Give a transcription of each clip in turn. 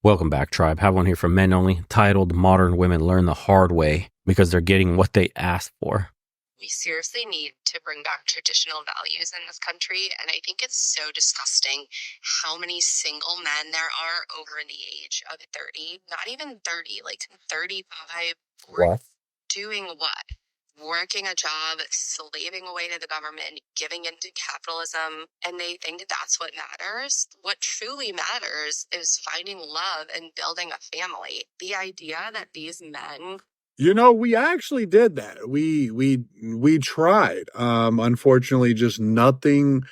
Welcome back, tribe. Have one here from Men Only, titled Modern Women Learn the Hard Way because they're getting what they asked for. We seriously need to bring back traditional values in this country, and I think it's so disgusting how many single men there are over the age of 30, not even 30, like 35. What? Doing what? Working a job, slaving away to the government, giving into capitalism, and they think that's what matters. What truly matters is finding love and building a family. The idea that these men... We actually did that. We tried. Unfortunately, just nothing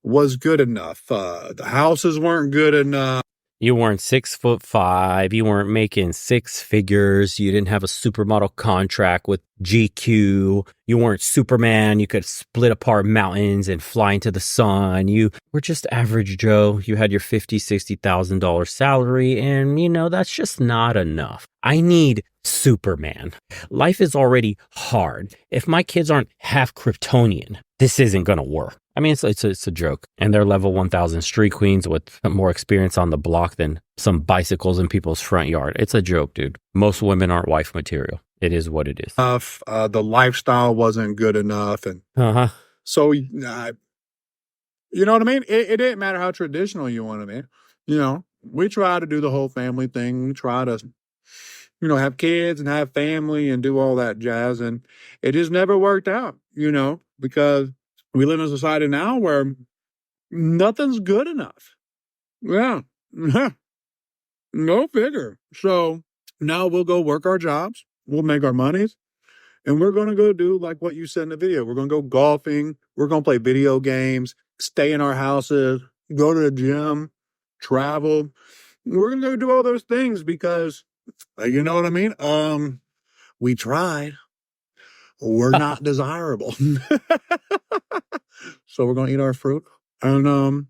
was good enough. The houses weren't good enough. You weren't 6'5". You weren't making six figures. You didn't have a supermodel contract with GQ. You weren't Superman. You could split apart mountains and fly into the sun. You were just average Joe. You had your $50,000, $60,000 salary, and that's just not enough. I need Superman. Life is already hard. If my kids aren't half Kryptonian, this isn't gonna work. I mean, it's a joke. And they're level 1000 street queens with more experience on the block than some bicycles in people's front yard. It's a joke, dude. Most women aren't wife material. It is what it is. The lifestyle wasn't good enough. And so, you know what I mean? It didn't matter how traditional you want to be. We try to do the whole family thing. We try to, have kids and have family and do all that jazz. And it just never worked out, because we live in a society now where nothing's good enough. Yeah. No figure. So now we'll go work our jobs. We'll make our monies. And we're going to go do like what you said in the video. We're going to go golfing. We're going to play video games, stay in our houses, go to the gym, travel. We're going to go do all those things because, you know what I mean? We tried. We're not desirable. So we're going to eat our fruit. And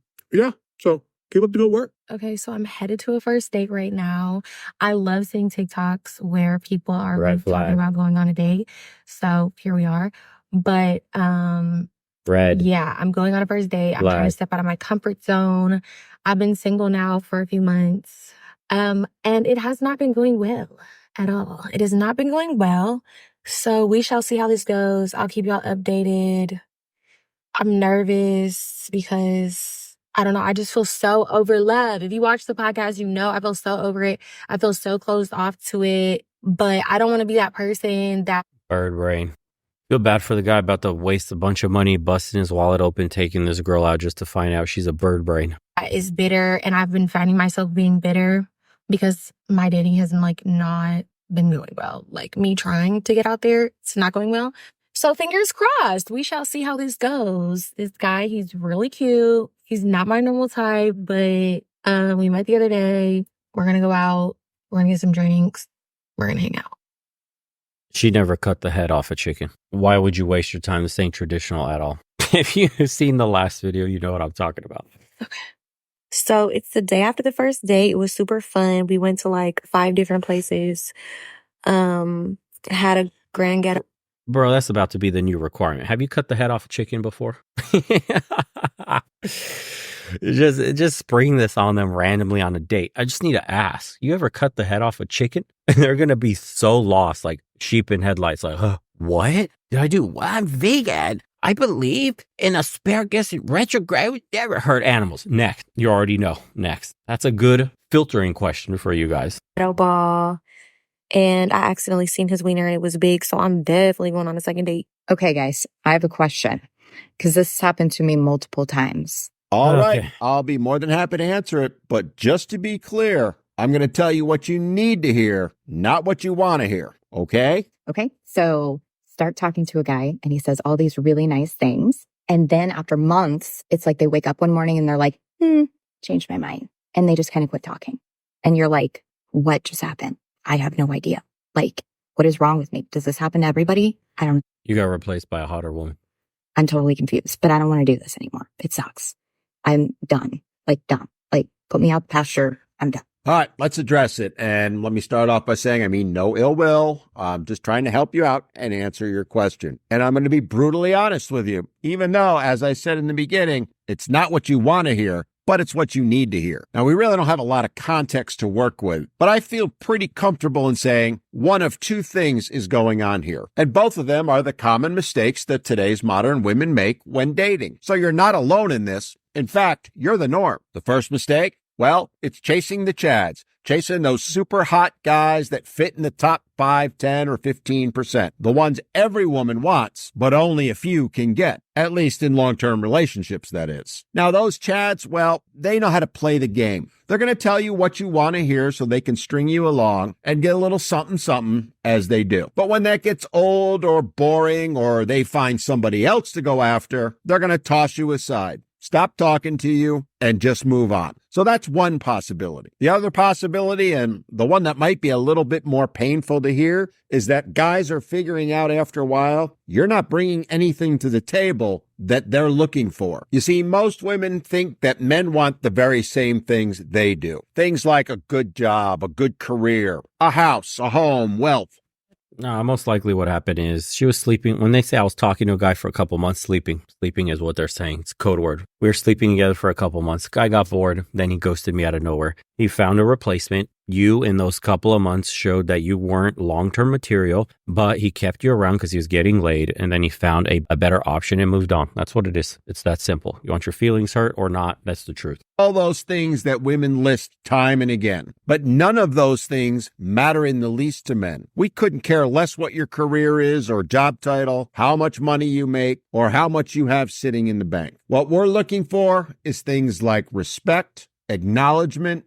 so keep up the good work. Okay, so I'm headed to a first date right now. I love seeing TikToks where people are really talking about going on a date. So here we are. But yeah, I'm going on a first date. I'm trying to step out of my comfort zone. I've been single now for a few months. And it has not been going well at all. It has not been going well. So we shall see how this goes. I'll keep y'all updated. I'm nervous because, I don't know, I just feel so over love. If you watch the podcast, I feel so over it. I feel so closed off to it. But I don't want to be that person that... Bird brain. Feel bad for the guy about to waste a bunch of money, busting his wallet open, taking this girl out just to find out she's a bird brain. Is bitter, and I've been finding myself being bitter because my dating has not been going well. Like, me trying to get out there, it's not going well. So fingers crossed. We shall see how this goes. This guy, he's really cute. He's not my normal type, but we met the other day. We're going to go out. We're going to get some drinks. We're going to hang out. She never cut the head off a chicken. Why would you waste your time? This ain't traditional at all. If you've seen the last video, you know what I'm talking about. Okay. So it's the day after the first date. It was super fun. We went to like 5 different places. Had a grand get. Bro, that's about to be the new requirement. Have you cut the head off a chicken before? just spring this on them randomly on a date. I just need to ask. You ever cut the head off a chicken? And they're going to be so lost, like sheep in headlights. Like, what did I do? Well, I'm vegan. I believe in asparagus and retrograde. Never hurt animals. Next. You already know. Next. That's a good filtering question for you guys. Ball. And I accidentally seen his wiener and it was big. So I'm definitely going on a second date. Okay, guys, I have a question because this has happened to me multiple times. All right. I'll be more than happy to answer it. But just to be clear, I'm going to tell you what you need to hear, not what you want to hear. Okay? Okay. So start talking to a guy and he says all these really nice things. And then after months, it's like they wake up one morning and they're like, changed my mind. And they just kind of quit talking. And you're like, what just happened? I have no idea. Like, what is wrong with me? Does this happen to everybody? I don't know. You got replaced by a hotter woman. I'm totally confused, but I don't want to do this anymore. It sucks. I'm done. Like, done. Like, put me out the pasture. I'm done. All right, let's address it. And let me start off by saying, I mean, no ill will. I'm just trying to help you out and answer your question. And I'm going to be brutally honest with you, even though, as I said in the beginning, it's not what you want to hear. but it's what you need to hear. Now, we really don't have a lot of context to work with, but I feel pretty comfortable in saying one of two things is going on here. And both of them are the common mistakes that today's modern women make when dating. So you're not alone in this. In fact, you're the norm. The first mistake? Well, it's chasing the chads. Chasing those super hot guys that fit in the top 5, 10, or 15%. The ones every woman wants, but only a few can get. At least in long-term relationships, that is. Now, those chads, well, they know how to play the game. They're going to tell you what you want to hear so they can string you along and get a little something as they do. But when that gets old or boring or they find somebody else to go after, they're going to toss you aside. Stop talking to you and just move on. So that's one possibility. The other possibility, and the one that might be a little bit more painful to hear, is that guys are figuring out after a while, you're not bringing anything to the table that they're looking for. You see, most women think that men want the very same things they do. Things like a good job, a good career, a house, a home, wealth. No, most likely what happened is she was sleeping. When they say I was talking to a guy for a couple months, sleeping is what they're saying. It's a code word. We were sleeping together for a couple months. Guy got bored. Then he ghosted me out of nowhere. He found a replacement. You, in those couple of months, showed that you weren't long-term material, but he kept you around because he was getting laid. And then he found a better option and moved on. That's what it is. It's that simple. You want your feelings hurt or not? That's the truth. All those things that women list time and again. But none of those things matter in the least to men. We couldn't care less what your career is or job title, how much money you make, or how much you have sitting in the bank. What we're looking for is things like respect, acknowledgement,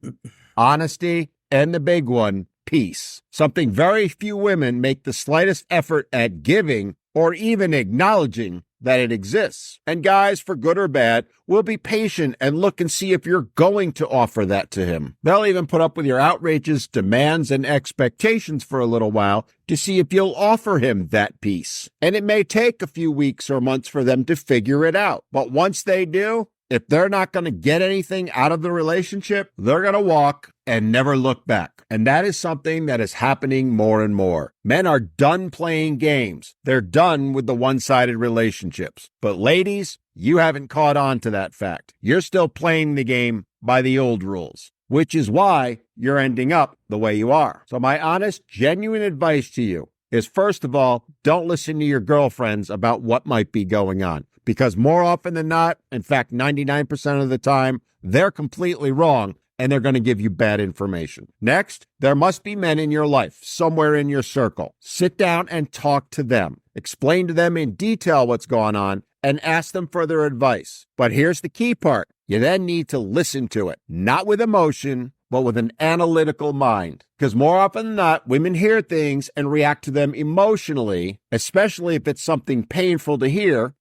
honesty, and the big one, peace. Something very few women make the slightest effort at giving or even acknowledging that it exists. And guys, for good or bad, will be patient and look and see if you're going to offer that to him. They'll even put up with your outrageous demands and expectations for a little while to see if you'll offer him that peace. And it may take a few weeks or months for them to figure it out. But once they do, if they're not going to get anything out of the relationship, they're going to walk and never look back. And that is something that is happening more and more. Men are done playing games. They're done with the one-sided relationships. But ladies, you haven't caught on to that fact. You're still playing the game by the old rules, which is why you're ending up the way you are. So my honest, genuine advice to you is, first of all, don't listen to your girlfriends about what might be going on. Because more often than not, in fact, 99% of the time, they're completely wrong and they're going to give you bad information. Next, there must be men in your life, somewhere in your circle. Sit down and talk to them. Explain to them in detail what's going on and ask them for their advice. But here's the key part. You then need to listen to it, not with emotion, but with an analytical mind. Because more often than not, women hear things and react to them emotionally, especially if it's something painful to hear,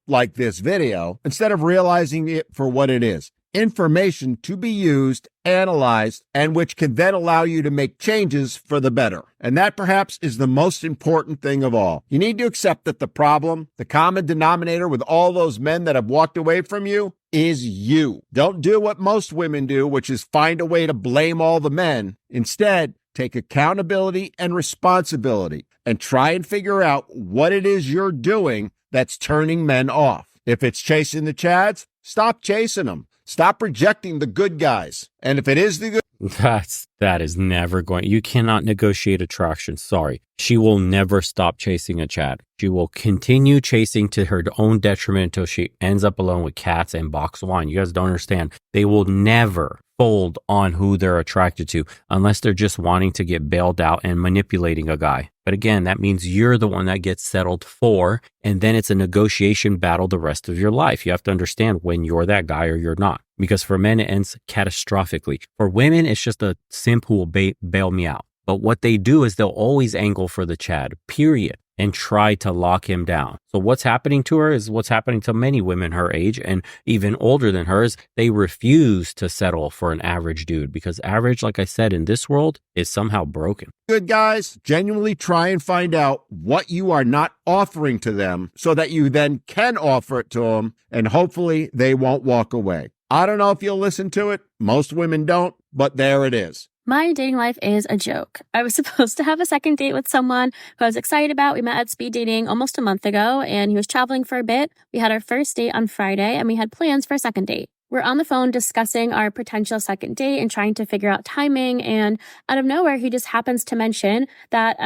like this video, instead of realizing it for what it is. Information to be used, analyzed, and which can then allow you to make changes for the better. And that perhaps is the most important thing of all. You need to accept that the problem, the common denominator with all those men that have walked away from you, is you. Don't do what most women do, which is find a way to blame all the men. Instead, take accountability and responsibility and try and figure out what it is you're doing that's turning men off. If it's chasing the chads, stop chasing them. Stop rejecting the good guys. And if it is the good... That is never going... You cannot negotiate attraction. Sorry. She will never stop chasing a chad. She will continue chasing to her own detriment until she ends up alone with cats and box wine. You guys don't understand. They will never fold on who they're attracted to unless they're just wanting to get bailed out and manipulating a guy. But again, that means you're the one that gets settled for, and then it's a negotiation battle the rest of your life. You have to understand when you're that guy or you're not. Because for men, it ends catastrophically. For women, it's just a simp who will bail me out. But what they do is they'll always angle for the chad, period, and try to lock him down. So what's happening to her is what's happening to many women her age and even older than hers. They refuse to settle for an average dude because average, like I said, in this world is somehow broken. Good guys, genuinely try and find out what you are not offering to them so that you then can offer it to them and hopefully they won't walk away. I don't know if you'll listen to it. Most women don't, but there it is. My dating life is a joke. I was supposed to have a second date with someone who I was excited about. We met at speed dating almost a month ago, and he was traveling for a bit. We had our first date on Friday, and we had plans for a second date. We're on the phone discussing our potential second date and trying to figure out timing. And out of nowhere, he just happens to mention that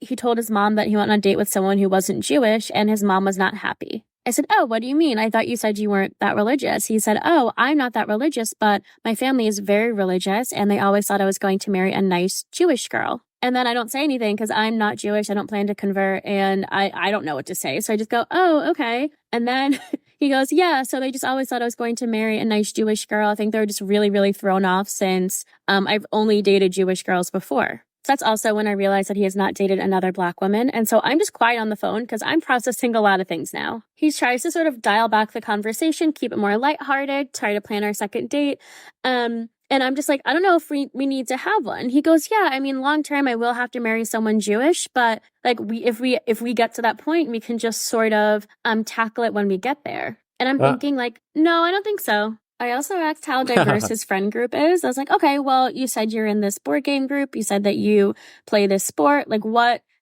he told his mom that he went on a date with someone who wasn't Jewish and his mom was not happy. I said, oh, what do you mean? I thought you said you weren't that religious. He said, oh, I'm not that religious, but my family is very religious and they always thought I was going to marry a nice Jewish girl. And then I don't say anything because I'm not Jewish. I don't plan to convert and I don't know what to say. So I just go, oh, okay. And then he goes, yeah, so they just always thought I was going to marry a nice Jewish girl. I think they were just really, really thrown off since I've only dated Jewish girls before. So that's also when I realized that he has not dated another Black woman. And so I'm just quiet on the phone because I'm processing a lot of things now. He tries to sort of dial back the conversation, keep it more lighthearted, try to plan our second date. And I'm just like, I don't know if we need to have one. He goes, yeah, I mean, long term, I will have to marry someone Jewish, but like if we get to that point, we can just sort of tackle it when we get there. And I'm thinking like, no, I don't think so. I also asked how diverse his friend group is. I was like, okay, well, you said you're in this board game group. You said that you play this sport. Like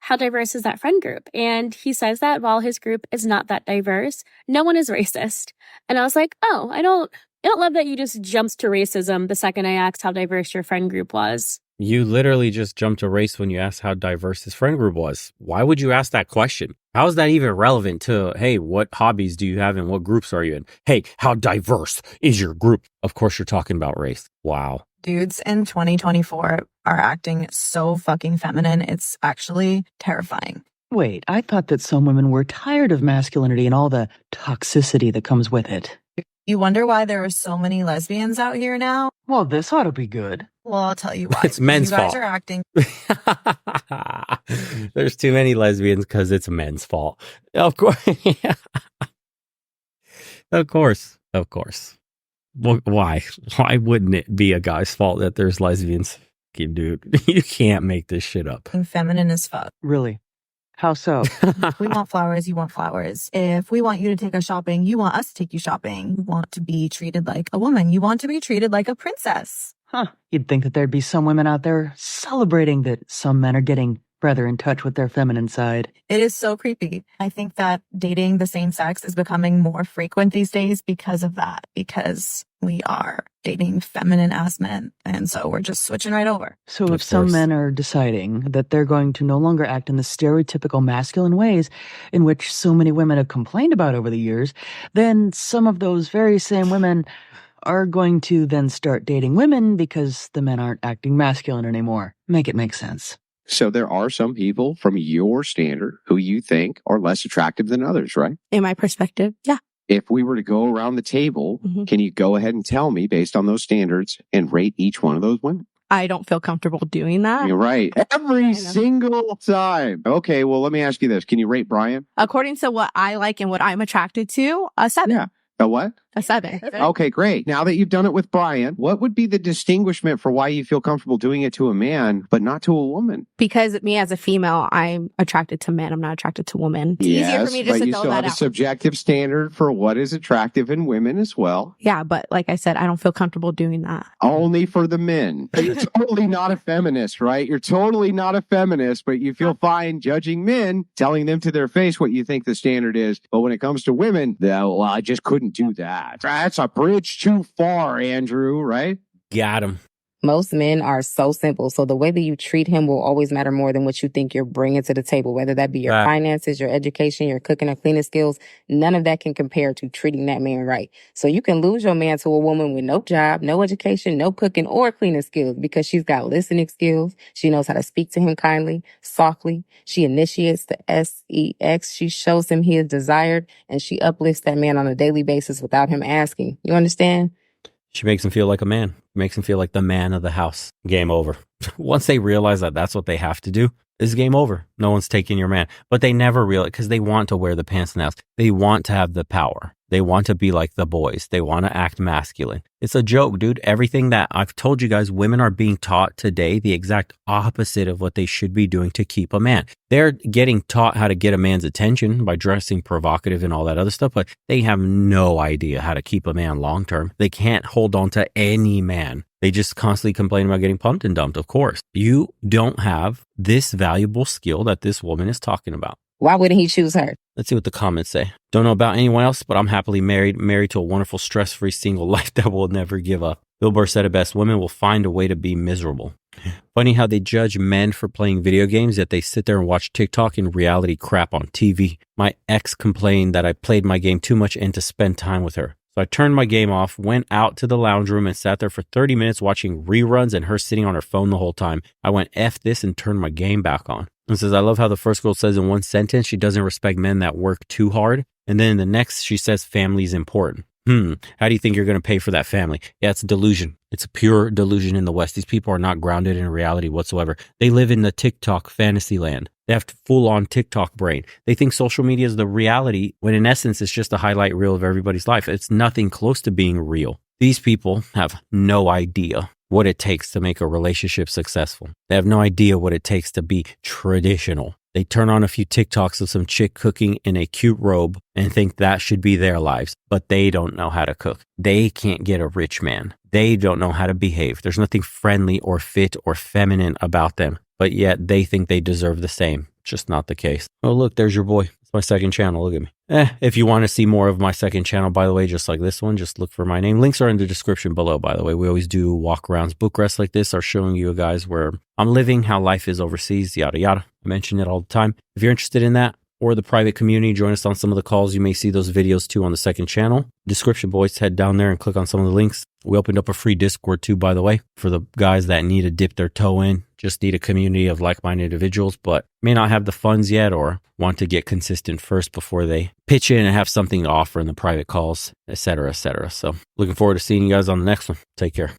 how diverse is that friend group? And he says that while his group is not that diverse, no one is racist. And I was like, oh, I don't love that you just jumped to racism the second I asked how diverse your friend group was. You literally just jumped to race when you asked how diverse his friend group was. Why would you ask that question? How is that even relevant to, hey, what hobbies do you have and what groups are you in? Hey, how diverse is your group? Of course you're talking about race. Wow. Dudes in 2024 are acting so fucking feminine. It's actually terrifying. Wait, I thought that some women were tired of masculinity and all the toxicity that comes with it. You wonder why there are so many lesbians out here now? Well, this ought to be good. Well, I'll tell you why. It's men's fault. You guys are acting. There's too many lesbians because it's men's fault. Of course. Of course. Well, why? Why wouldn't it be a guy's fault that there's lesbians? Dude, you can't make this shit up. Feminine as fuck. Really? How so? We want flowers, you want flowers. If we want you to take us shopping, you want us to take you shopping. You want to be treated like a woman. You want to be treated like a princess. Huh. You'd think that there'd be some women out there celebrating that some men are getting rather in touch with their feminine side. It is so creepy. I think that dating the same sex is becoming more frequent these days because of that. Because we are dating feminine ass men. And so we're just switching right over. So if some men are deciding that they're going to no longer act in the stereotypical masculine ways in which so many women have complained about over the years, then some of those very same women are going to then start dating women because the men aren't acting masculine anymore. Make it make sense. So there are some people from your standard who you think are less attractive than others, right? In my perspective, yeah. If we were to go around the table, can you go ahead and tell me, based on those standards, and rate each one of those women? I don't feel comfortable doing that. You're right. Every single time. Okay, well, let me ask you this. Can you rate Brian? According to what I like and what I'm attracted to, a 7. Yeah. A what? A 7. Okay, great. Now that you've done it with Brian, what would be the distinguishment for why you feel comfortable doing it to a man, but not to a woman? Because me as a female, I'm attracted to men. I'm not attracted to women. It's easier for me just to throw that out. But you still have a subjective standard for what is attractive in women as well. Yeah, but like I said, I don't feel comfortable doing that. Only for the men. You're totally not a feminist, right? You're totally not a feminist, but you feel fine judging men, telling them to their face what you think the standard is. But when it comes to women, well, I just couldn't do that. That's a bridge too far, Andrew, right? Got him. Most men are so simple. So the way that you treat him will always matter more than what you think you're bringing to the table, whether that be your finances, your education, your cooking or cleaning skills. None of that can compare to treating that man right. So you can lose your man to a woman with no job, no education, no cooking or cleaning skills because she's got listening skills. She knows how to speak to him kindly, softly. She initiates the sex. She shows him he is desired and she uplifts that man on a daily basis without him asking. You understand? She makes him feel like a man. Makes him feel like the man of the house. Game over. Once they realize that that's what they have to do, it's game over. No one's taking your man. But they never realize because they want to wear the pants now. They want to have the power. They want to be like the boys. They want to act masculine. It's a joke, dude. Everything that I've told you guys, women are being taught today the exact opposite of what they should be doing to keep a man. They're getting taught how to get a man's attention by dressing provocative and all that other stuff, but they have no idea how to keep a man long term. They can't hold on to any man. They just constantly complain about getting pumped and dumped, of course. You don't have this valuable skill that this woman is talking about. Why wouldn't he choose her? Let's see what the comments say. Don't know about anyone else, but I'm happily married to a wonderful, stress-free single life that will never give up. Bill Burr said it best, women will find a way to be miserable. Funny how they judge men for playing video games, yet they sit there and watch TikTok and reality crap on TV. My ex complained that I played my game too much and to spend time with her. So I turned my game off, went out to the lounge room and sat there for 30 minutes watching reruns and her sitting on her phone the whole time. I went F this and turned my game back on. And says, I love how the first girl says in one sentence, she doesn't respect men that work too hard. And then in the next, she says family is important. How do you think you're going to pay for that family? Yeah, it's a delusion. It's a pure delusion in the West. These people are not grounded in reality whatsoever. They live in the TikTok fantasy land. They have full-on TikTok brain. They think social media is the reality when in essence it's just a highlight reel of everybody's life. It's nothing close to being real. These people have no idea what it takes to make a relationship successful. They have no idea what it takes to be traditional. They turn on a few TikToks of some chick cooking in a cute robe and think that should be their lives, but they don't know how to cook. They can't get a rich man. They don't know how to behave. There's nothing friendly or fit or feminine about them, but yet they think they deserve the same. Just not the case. Oh, look, there's your boy. It's my second channel. Look at me. If you want to see more of my second channel, by the way, just like this one, just look for my name. Links are in the description below, by the way. We always do walk-arounds, book rests like this are showing you guys where I'm living, how life is overseas, yada, yada. I mention it all the time. If you're interested in that or the private community, join us on some of the calls. You may see those videos too on the second channel. Description, boys, head down there and click on some of the links. We opened up a free Discord too, by the way, for the guys that need to dip their toe in, just need a community of like-minded individuals, but may not have the funds yet or want to get consistent first before they pitch in and have something to offer in the private calls, etc., etc. So looking forward to seeing you guys on the next one. Take care.